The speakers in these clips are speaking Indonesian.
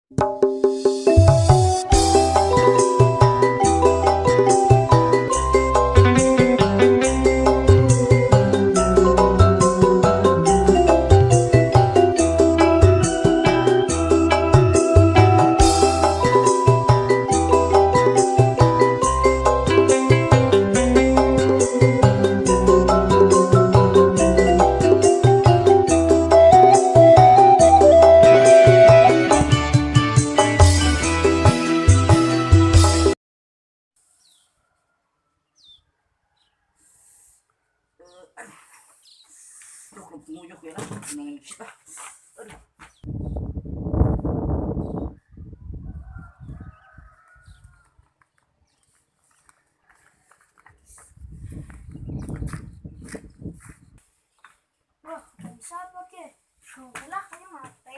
Aduh, belum penguyuh ya lah, nangin kita. Aduh. Wah, bisa pakai. Lah, kayak mati.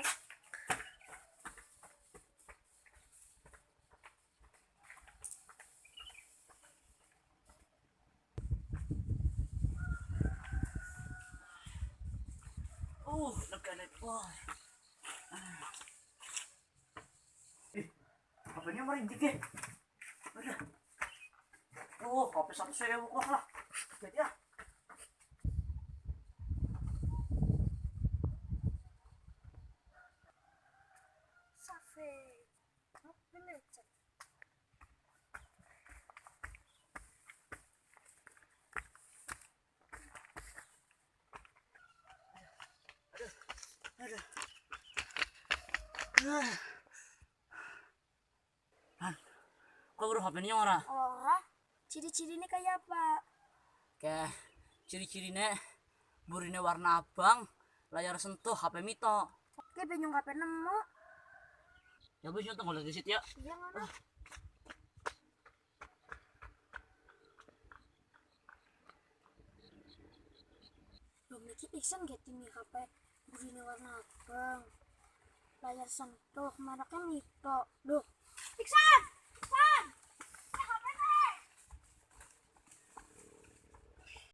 Lega nih. Wah. HP-nya merintih ya. Aduh. HP 1.000 kok lah. Jadi ya. Safe. Apa lecet? Aduh. Kok bro HP-nya ora? Oh, ciri-ciri ini kayak apa? Kayak ciri-cirinya burine warna abang, layar sentuh, HP Mito. Oke, benyong kape nemu. Ya bos nyontok ngeliat di situ ya. Iya mana? Belum lagi isen get ini kape begini warna abang. Layar sentuh, mereknya Mito. Duh,